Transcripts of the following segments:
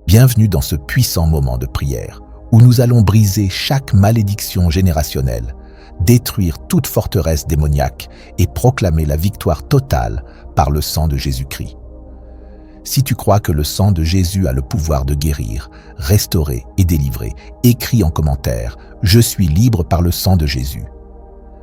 Bienvenue dans ce puissant moment de prière où nous allons briser chaque malédiction générationnelle, détruire toute forteresse démoniaque et proclamer la victoire totale par le sang de Jésus-Christ. Si tu crois que le sang de Jésus a le pouvoir de guérir, restaurer et délivrer, écris en commentaire « Je suis libre par le sang de Jésus ».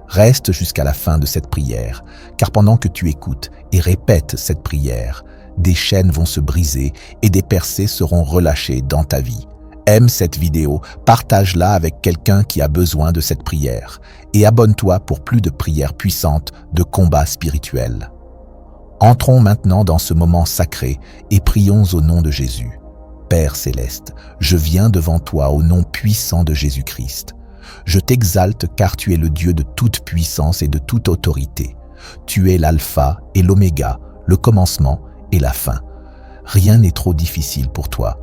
Reste jusqu'à la fin de cette prière, car pendant que tu écoutes et répètes cette prière, des chaînes vont se briser et des percées seront relâchées dans ta vie. Aime cette vidéo, partage-la avec quelqu'un qui a besoin de cette prière et abonne-toi pour plus de prières puissantes de combat spirituel. Entrons maintenant dans ce moment sacré et prions au nom de Jésus. Père céleste, je viens devant toi au nom puissant de Jésus-Christ. Je t'exalte car tu es le Dieu de toute puissance et de toute autorité. Tu es l'alpha et l'oméga, le commencement et la fin. Rien n'est trop difficile pour toi.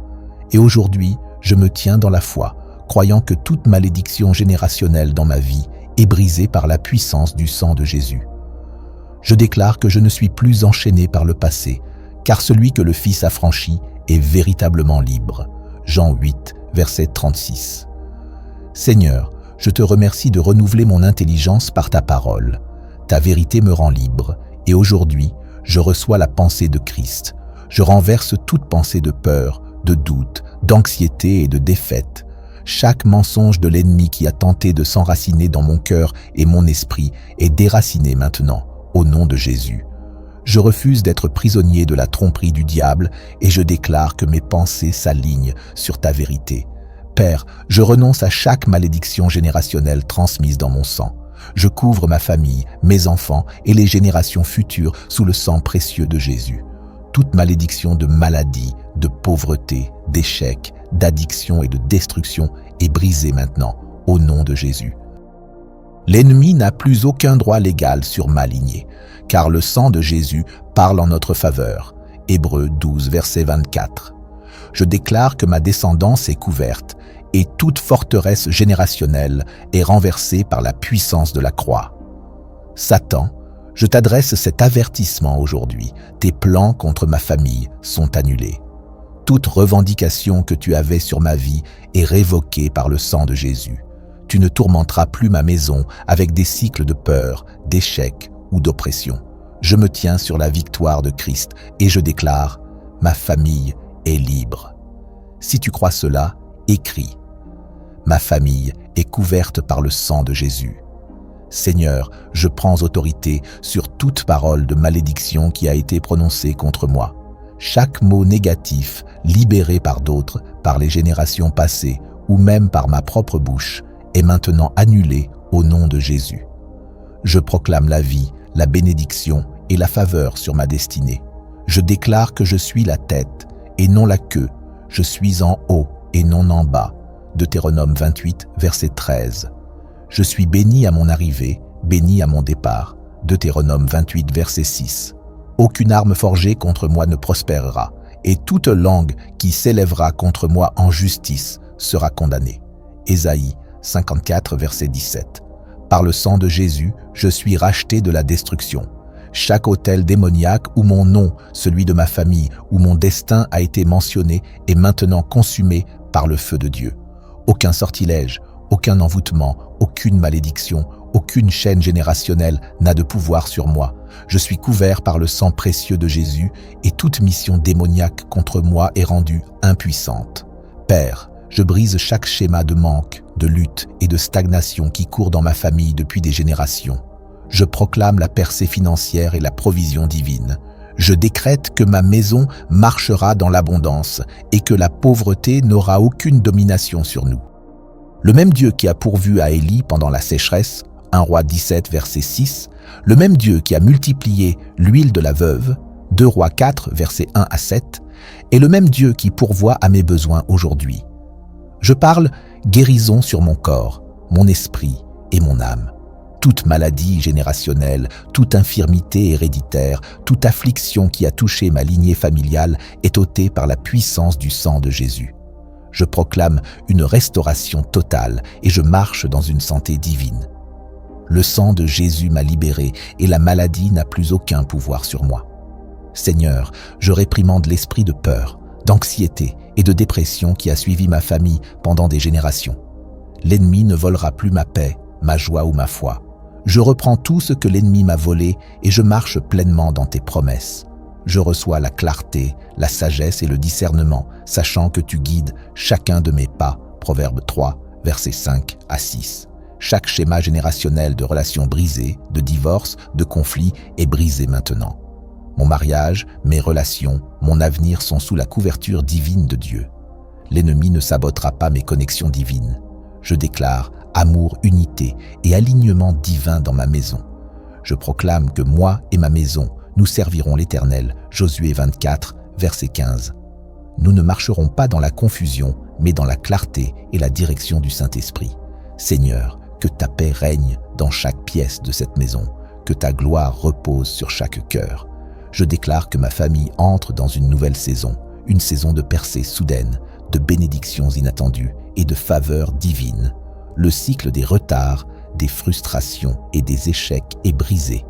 Et aujourd'hui, je me tiens dans la foi, croyant que toute malédiction générationnelle dans ma vie est brisée par la puissance du sang de Jésus. Je déclare que je ne suis plus enchaîné par le passé, car celui que le Fils a franchi est véritablement libre. Jean 8, verset 36. Seigneur, je te remercie de renouveler mon intelligence par ta parole. Ta vérité me rend libre, et aujourd'hui, je reçois la pensée de Christ. Je renverse toute pensée de peur, de doute, d'anxiété et de défaite. Chaque mensonge de l'ennemi qui a tenté de s'enraciner dans mon cœur et mon esprit est déraciné maintenant, au nom de Jésus. Je refuse d'être prisonnier de la tromperie du diable et je déclare que mes pensées s'alignent sur ta vérité. Père, je renonce à chaque malédiction générationnelle transmise dans mon sang. Je couvre ma famille, mes enfants et les générations futures sous le sang précieux de Jésus. Toute malédiction de maladie, de pauvreté, d'échec, d'addiction et de destruction est brisée maintenant, au nom de Jésus. L'ennemi n'a plus aucun droit légal sur ma lignée, car le sang de Jésus parle en notre faveur. Hébreux 12, verset 24. Je déclare que ma descendance est couverte et toute forteresse générationnelle est renversée par la puissance de la croix. Satan, je t'adresse cet avertissement aujourd'hui. Tes plans contre ma famille sont annulés. Toute revendication que tu avais sur ma vie est révoquée par le sang de Jésus. Tu ne tourmenteras plus ma maison avec des cycles de peur, d'échec ou d'oppression. Je me tiens sur la victoire de Christ et je déclare « Ma famille est libre ». Si tu crois cela, écris « Ma famille est couverte par le sang de Jésus ». Seigneur, je prends autorité sur toute parole de malédiction qui a été prononcée contre moi. Chaque mot négatif, libéré par d'autres, par les générations passées ou même par ma propre bouche, est maintenant annulé au nom de Jésus. Je proclame la vie, la bénédiction et la faveur sur ma destinée. Je déclare que je suis la tête et non la queue. Je suis en haut et non en bas. Deutéronome 28, verset 13. Je suis béni à mon arrivée, béni à mon départ. Deutéronome 28, verset 6. Aucune arme forgée contre moi ne prospérera, et toute langue qui s'élèvera contre moi en justice sera condamnée. Ésaïe 54, verset 17. Par le sang de Jésus, je suis racheté de la destruction. Chaque autel démoniaque où mon nom, celui de ma famille, où mon destin a été mentionné est maintenant consumé par le feu de Dieu. Aucun sortilège, aucun envoûtement, aucune malédiction, aucune chaîne générationnelle n'a de pouvoir sur moi. Je suis couvert par le sang précieux de Jésus et toute mission démoniaque contre moi est rendue impuissante. Père, je brise chaque schéma de manque, de lutte et de stagnation qui court dans ma famille depuis des générations. Je proclame la percée financière et la provision divine. Je décrète que ma maison marchera dans l'abondance et que la pauvreté n'aura aucune domination sur nous. Le même Dieu qui a pourvu à Élie pendant la sécheresse, 1 Rois 17, verset 6, le même Dieu qui a multiplié l'huile de la veuve, 2 Rois 4, verset 1 à 7, est le même Dieu qui pourvoit à mes besoins aujourd'hui. Je parle guérison sur mon corps, mon esprit et mon âme. Toute maladie générationnelle, toute infirmité héréditaire, toute affliction qui a touché ma lignée familiale est ôtée par la puissance du sang de Jésus. Je proclame une restauration totale et je marche dans une santé divine. Le sang de Jésus m'a libéré et la maladie n'a plus aucun pouvoir sur moi. Seigneur, je réprimande l'esprit de peur, d'anxiété et de dépression qui a suivi ma famille pendant des générations. L'ennemi ne volera plus ma paix, ma joie ou ma foi. Je reprends tout ce que l'ennemi m'a volé et je marche pleinement dans tes promesses. Je reçois la clarté, la sagesse et le discernement, sachant que tu guides chacun de mes pas. Proverbe 3, versets 5 à 6. Chaque schéma générationnel de relations brisées, de divorce, de conflits est brisé maintenant. Mon mariage, mes relations, mon avenir sont sous la couverture divine de Dieu. L'ennemi ne sabotera pas mes connexions divines. Je déclare amour, unité et alignement divin dans ma maison. Je proclame que moi et ma maison, nous servirons l'Éternel. Josué 24, verset 15. Nous ne marcherons pas dans la confusion, mais dans la clarté et la direction du Saint-Esprit. Seigneur, que ta paix règne dans chaque pièce de cette maison, que ta gloire repose sur chaque cœur. Je déclare que ma famille entre dans une nouvelle saison, une saison de percées soudaines, de bénédictions inattendues et de faveurs divines. Le cycle des retards, des frustrations et des échecs est brisé.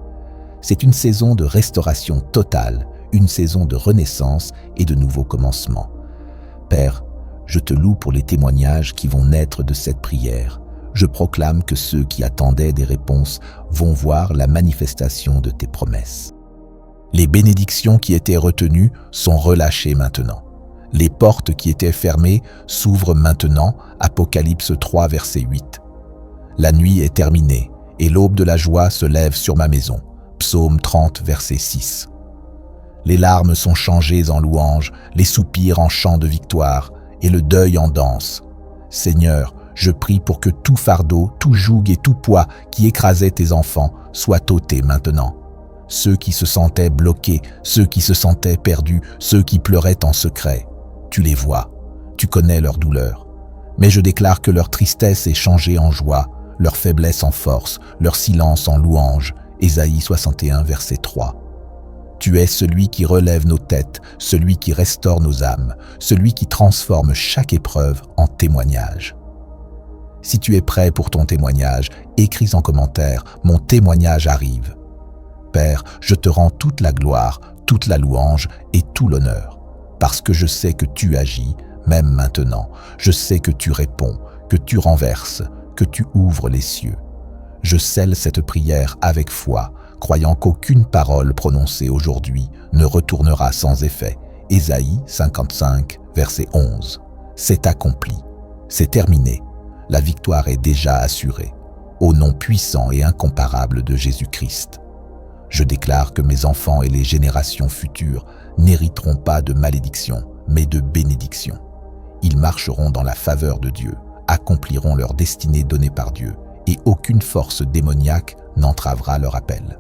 C'est une saison de restauration totale, une saison de renaissance et de nouveaux commencements. Père, je te loue pour les témoignages qui vont naître de cette prière. Je proclame que ceux qui attendaient des réponses vont voir la manifestation de tes promesses. Les bénédictions qui étaient retenues sont relâchées maintenant. Les portes qui étaient fermées s'ouvrent maintenant. Apocalypse 3, verset 8. La nuit est terminée et l'aube de la joie se lève sur ma maison. Psaume 30, verset 6. Les larmes sont changées en louanges, les soupirs en chants de victoire et le deuil en danse. Seigneur, je prie pour que tout fardeau, tout joug et tout poids qui écrasait tes enfants soit ôté maintenant. Ceux qui se sentaient bloqués, ceux qui se sentaient perdus, ceux qui pleuraient en secret. Tu les vois, tu connais leur douleur. Mais je déclare que leur tristesse est changée en joie, leur faiblesse en force, leur silence en louange. Ésaïe 61, verset 3. Tu es celui qui relève nos têtes, celui qui restaure nos âmes, celui qui transforme chaque épreuve en témoignage. Si tu es prêt pour ton témoignage, écris en commentaire « Mon témoignage arrive ». Père, je te rends toute la gloire, toute la louange et tout l'honneur, parce que je sais que tu agis, même maintenant. Je sais que tu réponds, que tu renverses, que tu ouvres les cieux. Je scelle cette prière avec foi, croyant qu'aucune parole prononcée aujourd'hui ne retournera sans effet. Ésaïe 55, verset 11. C'est accompli, c'est terminé. La victoire est déjà assurée, au nom puissant et incomparable de Jésus-Christ. Je déclare que mes enfants et les générations futures n'hériteront pas de malédiction, mais de bénédiction. Ils marcheront dans la faveur de Dieu, accompliront leur destinée donnée par Dieu, et aucune force démoniaque n'entravera leur appel.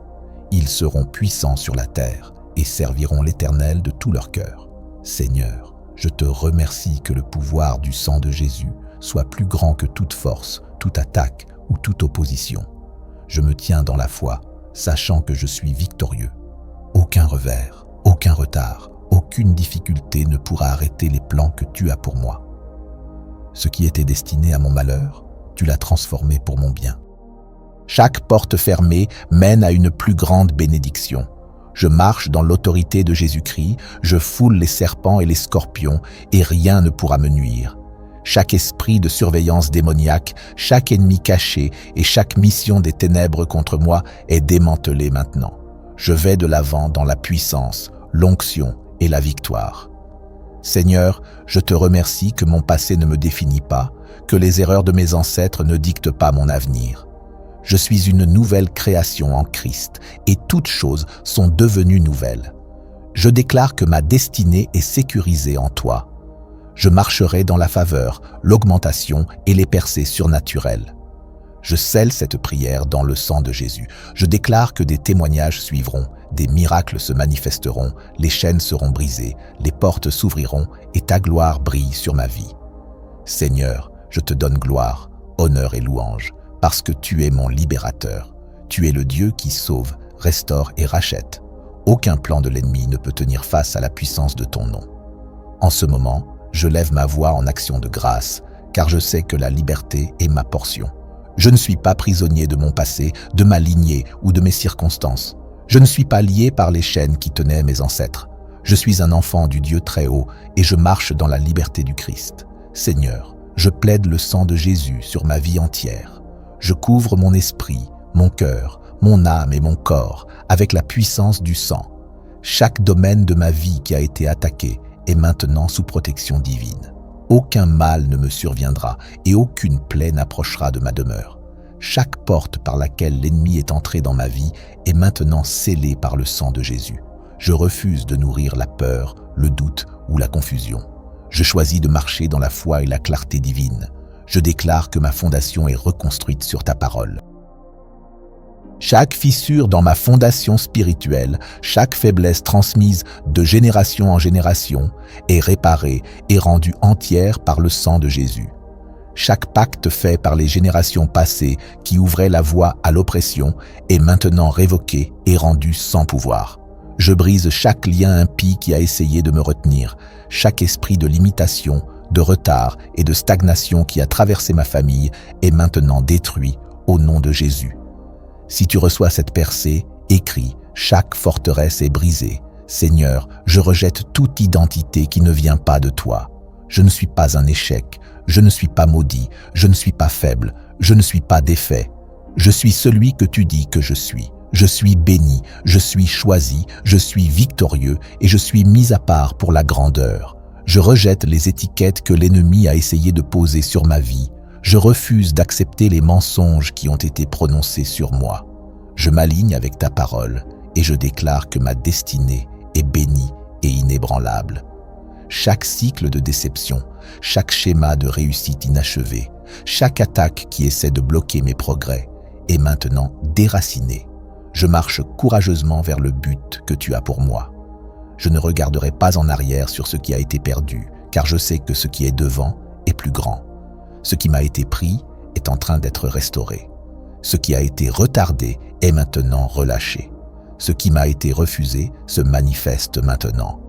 Ils seront puissants sur la terre et serviront l'Éternel de tout leur cœur. Seigneur, je te remercie que le pouvoir du sang de Jésus soit plus grand que toute force, toute attaque ou toute opposition. Je me tiens dans la foi, sachant que je suis victorieux. Aucun revers, aucun retard, aucune difficulté ne pourra arrêter les plans que tu as pour moi. Ce qui était destiné à mon malheur, tu l'as transformé pour mon bien. Chaque porte fermée mène à une plus grande bénédiction. Je marche dans l'autorité de Jésus-Christ, je foule les serpents et les scorpions, et rien ne pourra me nuire. Chaque esprit de surveillance démoniaque, chaque ennemi caché et chaque mission des ténèbres contre moi est démantelée maintenant. Je vais de l'avant dans la puissance, l'onction et la victoire. Seigneur, je te remercie que mon passé ne me définit pas, que les erreurs de mes ancêtres ne dictent pas mon avenir. Je suis une nouvelle création en Christ et toutes choses sont devenues nouvelles. Je déclare que ma destinée est sécurisée en toi. Je marcherai dans la faveur, l'augmentation et les percées surnaturelles. Je scelle cette prière dans le sang de Jésus. Je déclare que des témoignages suivront, des miracles se manifesteront, les chaînes seront brisées, les portes s'ouvriront et ta gloire brille sur ma vie. Seigneur, je te donne gloire, honneur et louange, parce que tu es mon libérateur. Tu es le Dieu qui sauve, restaure et rachète. Aucun plan de l'ennemi ne peut tenir face à la puissance de ton nom. En ce moment, je lève ma voix en action de grâce, car je sais que la liberté est ma portion. Je ne suis pas prisonnier de mon passé, de ma lignée ou de mes circonstances. Je ne suis pas lié par les chaînes qui tenaient mes ancêtres. Je suis un enfant du Dieu très haut et je marche dans la liberté du Christ. Seigneur, je plaide le sang de Jésus sur ma vie entière. Je couvre mon esprit, mon cœur, mon âme et mon corps avec la puissance du sang. Chaque domaine de ma vie qui a été attaqué est maintenant sous protection divine. Aucun mal ne me surviendra et aucune plaie n'approchera de ma demeure. Chaque porte par laquelle l'ennemi est entré dans ma vie est maintenant scellée par le sang de Jésus. Je refuse de nourrir la peur, le doute ou la confusion. Je choisis de marcher dans la foi et la clarté divine. Je déclare que ma fondation est reconstruite sur ta parole. Chaque fissure dans ma fondation spirituelle, chaque faiblesse transmise de génération en génération est réparée et rendue entière par le sang de Jésus. Chaque pacte fait par les générations passées qui ouvrait la voie à l'oppression est maintenant révoqué et rendu sans pouvoir. Je brise chaque lien impie qui a essayé de me retenir, chaque esprit de limitation, de retard et de stagnation qui a traversé ma famille est maintenant détruit au nom de Jésus. Si tu reçois cette percée, écris « Chaque forteresse est brisée. Seigneur, je rejette toute identité qui ne vient pas de toi. Je ne suis pas un échec, je ne suis pas maudit, je ne suis pas faible, je ne suis pas défait. Je suis celui que tu dis que je suis. Je suis béni, je suis choisi, je suis victorieux et je suis mis à part pour la grandeur. Je rejette les étiquettes que l'ennemi a essayé de poser sur ma vie. Je refuse d'accepter les mensonges qui ont été prononcés sur moi. Je m'aligne avec ta parole et je déclare que ma destinée est bénie et inébranlable. Chaque cycle de déception, chaque schéma de réussite inachevé, chaque attaque qui essaie de bloquer mes progrès est maintenant déraciné. Je marche courageusement vers le but que tu as pour moi. Je ne regarderai pas en arrière sur ce qui a été perdu, car je sais que ce qui est devant est plus grand. Ce qui m'a été pris est en train d'être restauré. Ce qui a été retardé est maintenant relâché. Ce qui m'a été refusé se manifeste maintenant.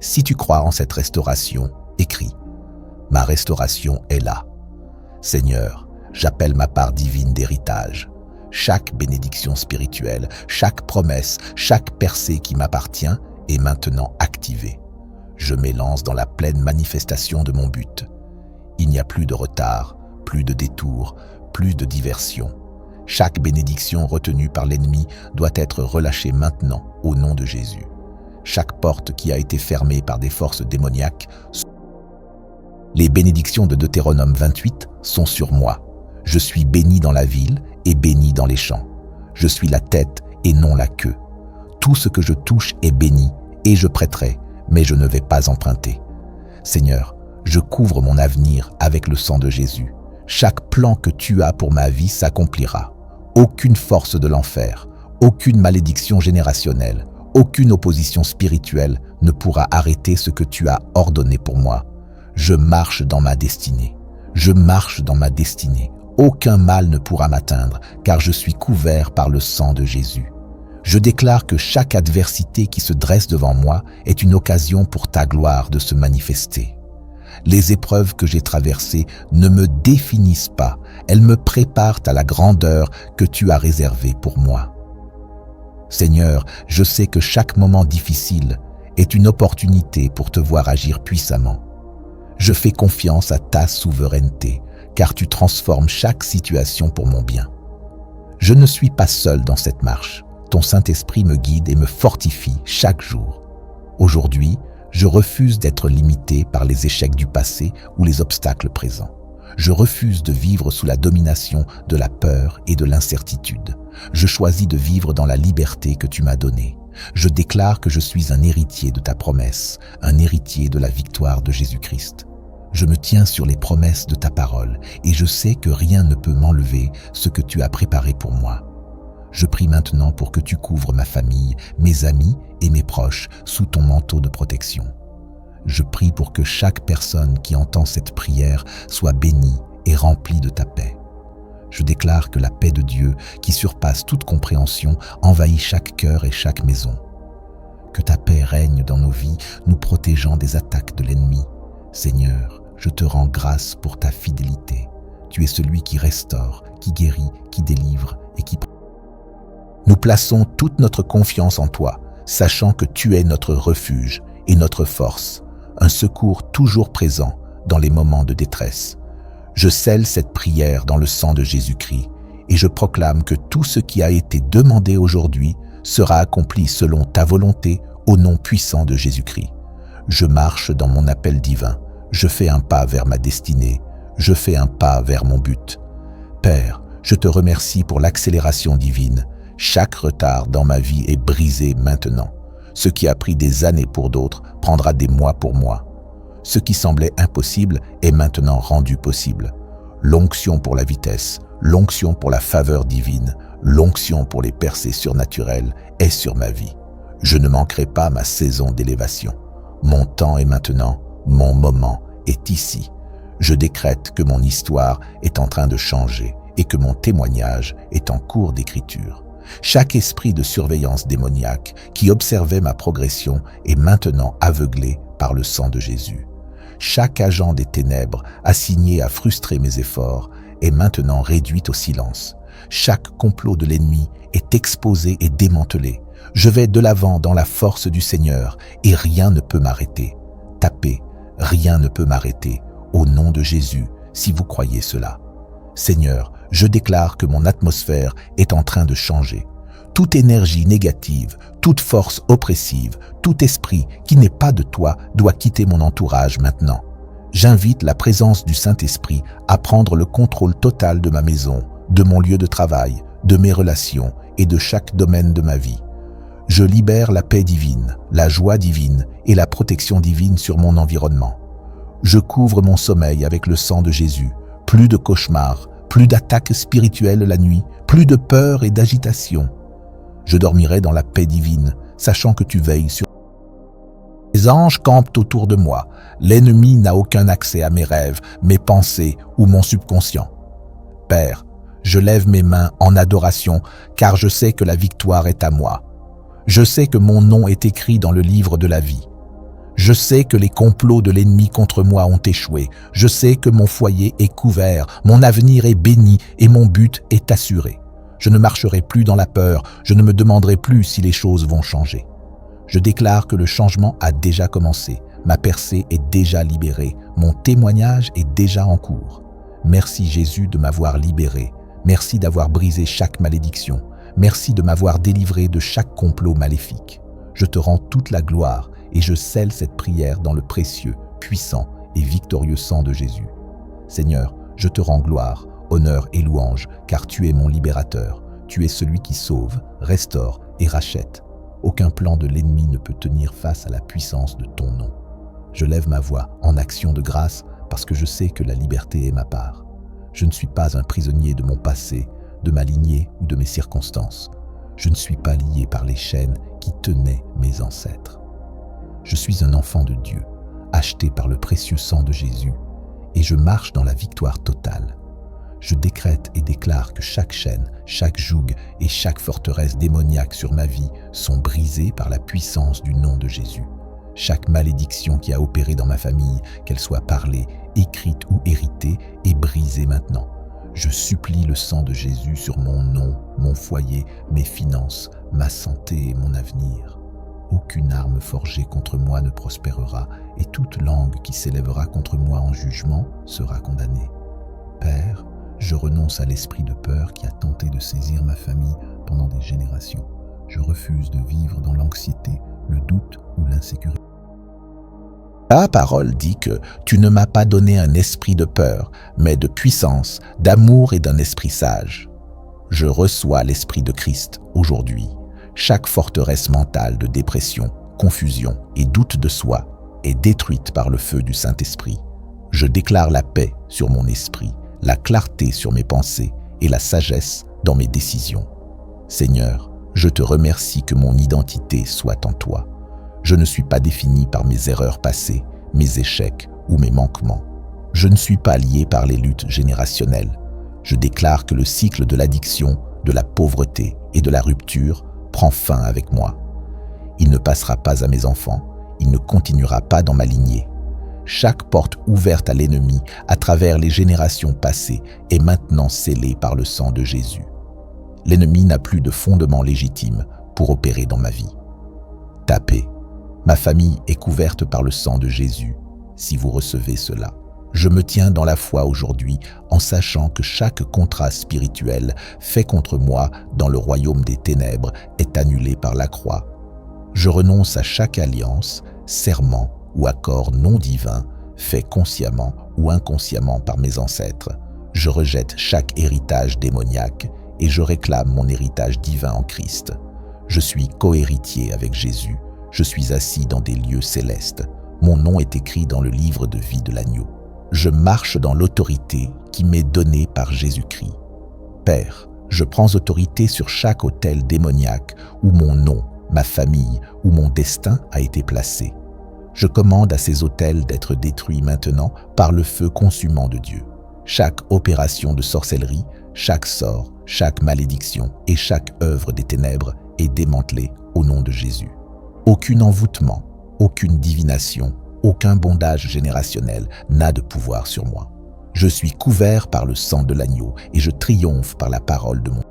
Si tu crois en cette restauration, écris « Ma restauration est là ». Seigneur, j'appelle ma part divine d'héritage. Chaque bénédiction spirituelle, chaque promesse, chaque percée qui m'appartient est maintenant activée. Je m'élance dans la pleine manifestation de mon but. Il n'y a plus de retard, plus de détour, plus de diversion. Chaque bénédiction retenue par l'ennemi doit être relâchée maintenant au nom de Jésus. Chaque porte qui a été fermée par des forces démoniaques. Les bénédictions de Deutéronome 28 sont sur moi. Je suis béni dans la ville et béni dans les champs. Je suis la tête et non la queue. Tout ce que je touche est béni et je prêterai, mais je ne vais pas emprunter. Seigneur, je couvre mon avenir avec le sang de Jésus. Chaque plan que tu as pour ma vie s'accomplira. Aucune force de l'enfer, aucune malédiction générationnelle, aucune opposition spirituelle ne pourra arrêter ce que tu as ordonné pour moi. Je marche dans ma destinée. Je marche dans ma destinée. Aucun mal ne pourra m'atteindre, car je suis couvert par le sang de Jésus. Je déclare que chaque adversité qui se dresse devant moi est une occasion pour ta gloire de se manifester. Les épreuves que j'ai traversées ne me définissent pas, elles me préparent à la grandeur que tu as réservée pour moi. Seigneur, je sais que chaque moment difficile est une opportunité pour te voir agir puissamment. Je fais confiance à ta souveraineté, car tu transformes chaque situation pour mon bien. Je ne suis pas seul dans cette marche. Ton Saint-Esprit me guide et me fortifie chaque jour. Aujourd'hui, je refuse d'être limité par les échecs du passé ou les obstacles présents. Je refuse de vivre sous la domination de la peur et de l'incertitude. Je choisis de vivre dans la liberté que tu m'as donnée. Je déclare que je suis un héritier de ta promesse, un héritier de la victoire de Jésus-Christ. Je me tiens sur les promesses de ta parole et je sais que rien ne peut m'enlever ce que tu as préparé pour moi. Je prie maintenant pour que tu couvres ma famille, mes amis et mes proches sous ton manteau de protection. Je prie pour que chaque personne qui entend cette prière soit bénie et remplie de ta paix. Je déclare que la paix de Dieu, qui surpasse toute compréhension, envahit chaque cœur et chaque maison. Que ta paix règne dans nos vies, nous protégeant des attaques de l'ennemi. Seigneur, je te rends grâce pour ta fidélité. Tu es celui qui restaure, qui guérit, qui délivre et qui... Nous plaçons toute notre confiance en toi. sachant que tu es notre refuge et notre force, un secours toujours présent dans les moments de détresse. Je scelle cette prière dans le sang de Jésus-Christ et je proclame que tout ce qui a été demandé aujourd'hui sera accompli selon ta volonté au nom puissant de Jésus-Christ. Je marche dans mon appel divin, je fais un pas vers ma destinée, je fais un pas vers mon but. Père, je te remercie pour l'accélération divine. Chaque retard dans ma vie est brisé maintenant. Ce qui a pris des années pour d'autres prendra des mois pour moi. Ce qui semblait impossible est maintenant rendu possible. L'onction pour la vitesse, l'onction pour la faveur divine, l'onction pour les percées surnaturelles est sur ma vie. Je ne manquerai pas ma saison d'élévation. Mon temps est maintenant, mon moment est ici. Je décrète que mon histoire est en train de changer et que mon témoignage est en cours d'écriture. Chaque esprit de surveillance démoniaque qui observait ma progression est maintenant aveuglé par le sang de Jésus. Chaque agent des ténèbres assigné à frustrer mes efforts est maintenant réduit au silence. Chaque complot de l'ennemi est exposé et démantelé. Je vais de l'avant dans la force du Seigneur et rien ne peut m'arrêter. Tapez, rien ne peut m'arrêter, au nom de Jésus, si vous croyez cela. Seigneur, je déclare que mon atmosphère est en train de changer. Toute énergie négative, toute force oppressive, tout esprit qui n'est pas de toi doit quitter mon entourage maintenant. J'invite la présence du Saint-Esprit à prendre le contrôle total de ma maison, de mon lieu de travail, de mes relations et de chaque domaine de ma vie. Je libère la paix divine, la joie divine et la protection divine sur mon environnement. Je couvre mon sommeil avec le sang de Jésus. Plus de cauchemars, plus d'attaques spirituelles la nuit, plus de peur et d'agitation. Je dormirai dans la paix divine, sachant que tu veilles sur... Les anges campent autour de moi. L'ennemi n'a aucun accès à mes rêves, mes pensées ou mon subconscient. Père, je lève mes mains en adoration, car je sais que la victoire est à moi. Je sais que mon nom est écrit dans le livre de la vie. Je sais que les complots de l'ennemi contre moi ont échoué. Je sais que mon foyer est couvert, mon avenir est béni et mon but est assuré. Je ne marcherai plus dans la peur, je ne me demanderai plus si les choses vont changer. Je déclare que le changement a déjà commencé, ma percée est déjà libérée, mon témoignage est déjà en cours. Merci Jésus de m'avoir libéré, merci d'avoir brisé chaque malédiction, merci de m'avoir délivré de chaque complot maléfique. Je te rends toute la gloire et je scelle cette prière dans le précieux, puissant et victorieux sang de Jésus. Seigneur, je te rends gloire, honneur et louange, car tu es mon libérateur. Tu es celui qui sauve, restaure et rachète. Aucun plan de l'ennemi ne peut tenir face à la puissance de ton nom. Je lève ma voix en action de grâce parce que je sais que la liberté est ma part. Je ne suis pas un prisonnier de mon passé, de ma lignée ou de mes circonstances. Je ne suis pas lié par les chaînes qui tenaient mes ancêtres. Je suis un enfant de Dieu, acheté par le précieux sang de Jésus, et je marche dans la victoire totale. Je décrète et déclare que chaque chaîne, chaque joug et chaque forteresse démoniaque sur ma vie sont brisées par la puissance du nom de Jésus. Chaque malédiction qui a opéré dans ma famille, qu'elle soit parlée, écrite ou héritée, est brisée maintenant. Je supplie le sang de Jésus sur mon nom, mon foyer, mes finances, ma santé et mon avenir. Aucune arme forgée contre moi ne prospérera et toute langue qui s'élèvera contre moi en jugement sera condamnée. Père, je renonce à l'esprit de peur qui a tenté de saisir ma famille pendant des générations. Je refuse de vivre dans l'anxiété, le doute ou l'insécurité. Ta parole dit que tu ne m'as pas donné un esprit de peur, mais de puissance, d'amour et d'un esprit sage. Je reçois l'esprit de Christ aujourd'hui. Chaque forteresse mentale de dépression, confusion et doute de soi est détruite par le feu du Saint-Esprit. Je déclare la paix sur mon esprit, la clarté sur mes pensées et la sagesse dans mes décisions. Seigneur, je te remercie que mon identité soit en toi. Je ne suis pas défini par mes erreurs passées, mes échecs ou mes manquements. Je ne suis pas lié par les luttes générationnelles. Je déclare que le cycle de l'addiction, de la pauvreté et de la rupture prend fin avec moi. Il ne passera pas à mes enfants, il ne continuera pas dans ma lignée. Chaque porte ouverte à l'ennemi à travers les générations passées est maintenant scellée par le sang de Jésus. L'ennemi n'a plus de fondement légitime pour opérer dans ma vie. ta paix. Ma famille est couverte par le sang de Jésus, si vous recevez cela. Je me tiens dans la foi aujourd'hui en sachant que chaque contrat spirituel fait contre moi dans le royaume des ténèbres est annulé par la croix. Je renonce à chaque alliance, serment ou accord non divin fait consciemment ou inconsciemment par mes ancêtres. Je rejette chaque héritage démoniaque et je réclame mon héritage divin en Christ. Je suis cohéritier avec Jésus. Je suis assis dans des lieux célestes. Mon nom est écrit dans le livre de vie de l'agneau. Je marche dans l'autorité qui m'est donnée par Jésus-Christ. Père, je prends autorité sur chaque autel démoniaque où mon nom, ma famille ou mon destin a été placé. Je commande à ces autels d'être détruits maintenant par le feu consumant de Dieu. Chaque opération de sorcellerie, chaque sort, chaque malédiction et chaque œuvre des ténèbres est démantelée au nom de Jésus. Aucun envoûtement, aucune divination, aucun bondage générationnel n'a de pouvoir sur moi. Je suis couvert par le sang de l'agneau et je triomphe par la parole de mon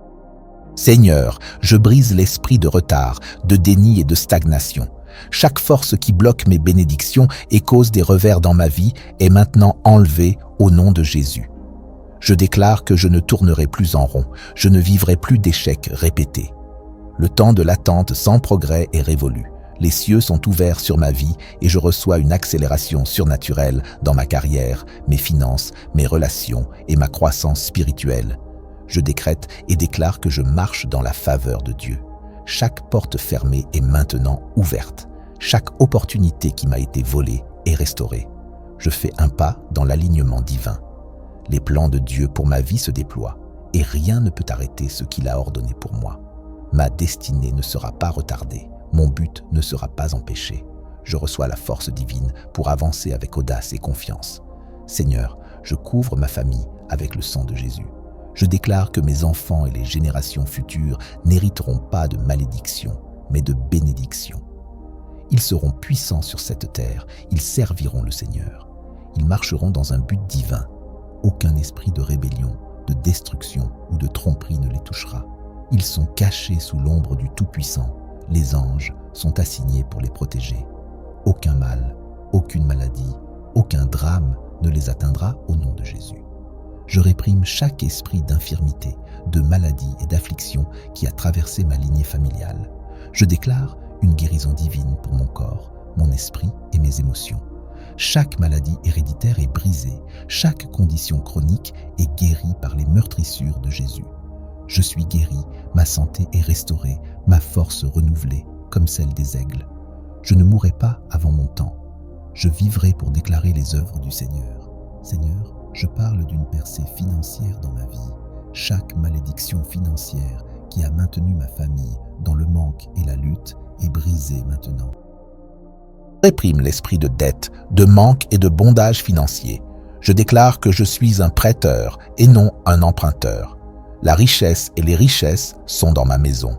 Seigneur. Je brise l'esprit de retard, de déni et de stagnation. Chaque force qui bloque mes bénédictions et cause des revers dans ma vie est maintenant enlevée au nom de Jésus. Je déclare que je ne tournerai plus en rond, je ne vivrai plus d'échecs répétés. Le temps de l'attente sans progrès est révolu. Les cieux sont ouverts sur ma vie et je reçois une accélération surnaturelle dans ma carrière, mes finances, mes relations et ma croissance spirituelle. Je décrète et déclare que je marche dans la faveur de Dieu. Chaque porte fermée est maintenant ouverte. Chaque opportunité qui m'a été volée est restaurée. Je fais un pas dans l'alignement divin. Les plans de Dieu pour ma vie se déploient et rien ne peut arrêter ce qu'il a ordonné pour moi. Ma destinée ne sera pas retardée. Mon but ne sera pas empêché. Je reçois la force divine pour avancer avec audace et confiance. Seigneur, je couvre ma famille avec le sang de Jésus. Je déclare que mes enfants et les générations futures n'hériteront pas de malédiction, mais de bénédiction. Ils seront puissants sur cette terre, ils serviront le Seigneur. Ils marcheront dans un but divin. Aucun esprit de rébellion, de destruction ou de tromperie ne les touchera. Ils sont cachés sous l'ombre du Tout-Puissant. Les anges sont assignés pour les protéger. Aucun mal, aucune maladie, aucun drame ne les atteindra au nom de Jésus. Je réprime chaque esprit d'infirmité, de maladie et d'affliction qui a traversé ma lignée familiale. Je déclare une guérison divine pour mon corps, mon esprit et mes émotions. Chaque maladie héréditaire est brisée, chaque condition chronique est guérie par les meurtrissures de Jésus. Je suis guéri, ma santé est restaurée, ma force renouvelée, comme celle des aigles. Je ne mourrai pas avant mon temps. Je vivrai pour déclarer les œuvres du Seigneur. Seigneur, je parle d'une percée financière dans ma vie. Chaque malédiction financière qui a maintenu ma famille dans le manque et la lutte est brisée maintenant. Je réprime l'esprit de dette, de manque et de bondage financier. Je déclare que je suis un prêteur et non un emprunteur. La richesse et les richesses sont dans ma maison.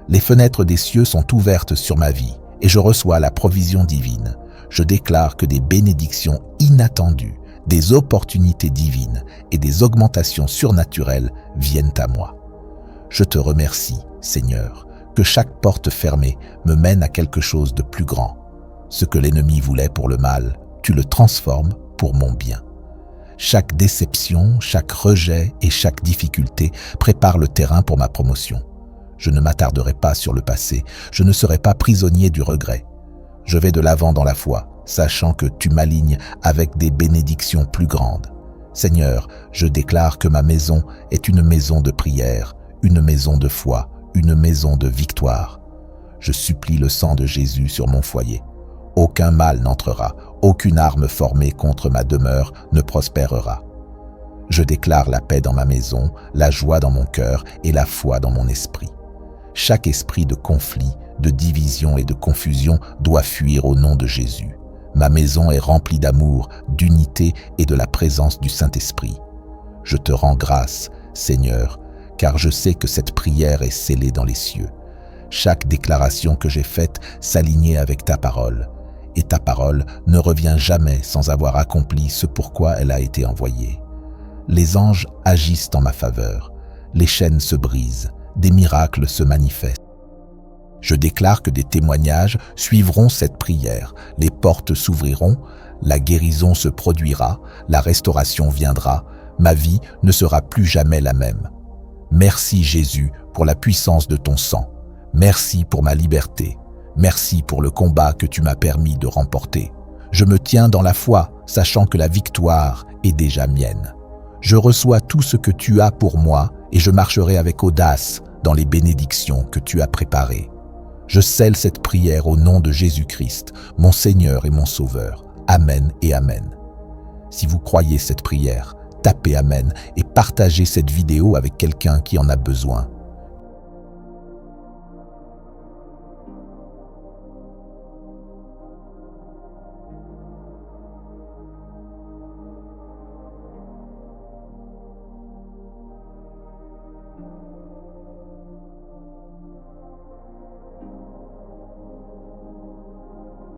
Les fenêtres des cieux sont ouvertes sur ma vie et je reçois la provision divine. Je déclare que des bénédictions inattendues, des opportunités divines et des augmentations surnaturelles viennent à moi. Je te remercie, Seigneur, que chaque porte fermée me mène à quelque chose de plus grand. Ce que l'ennemi voulait pour le mal, tu le transformes pour mon bien. Chaque déception, chaque rejet et chaque difficulté prépare le terrain pour ma promotion. Je ne m'attarderai pas sur le passé, je ne serai pas prisonnier du regret. Je vais de l'avant dans la foi, sachant que tu m'alignes avec des bénédictions plus grandes. Seigneur, je déclare que ma maison est une maison de prière, une maison de foi, une maison de victoire. Je supplie le sang de Jésus sur mon foyer. Aucun mal n'entrera, aucune arme formée contre ma demeure ne prospérera. Je déclare la paix dans ma maison, la joie dans mon cœur et la foi dans mon esprit. Chaque esprit de conflit, de division et de confusion doit fuir au nom de Jésus. Ma maison est remplie d'amour, d'unité et de la présence du Saint-Esprit. Je te rends grâce, Seigneur, car je sais que cette prière est scellée dans les cieux. Chaque déclaration que j'ai faite s'alignait avec ta parole. Et ta parole ne revient jamais sans avoir accompli ce pourquoi elle a été envoyée. Les anges agissent en ma faveur, les chaînes se brisent, des miracles se manifestent. Je déclare que des témoignages suivront cette prière, les portes s'ouvriront, la guérison se produira, la restauration viendra, ma vie ne sera plus jamais la même. Merci Jésus pour la puissance de ton sang. Merci pour ma liberté. Merci pour le combat que tu m'as permis de remporter. Je me tiens dans la foi, sachant que la victoire est déjà mienne. Je reçois tout ce que tu as pour moi et je marcherai avec audace dans les bénédictions que tu as préparées. Je scelle cette prière au nom de Jésus-Christ, mon Seigneur et mon Sauveur. Amen et Amen. Si vous croyez cette prière, tapez Amen et partagez cette vidéo avec quelqu'un qui en a besoin.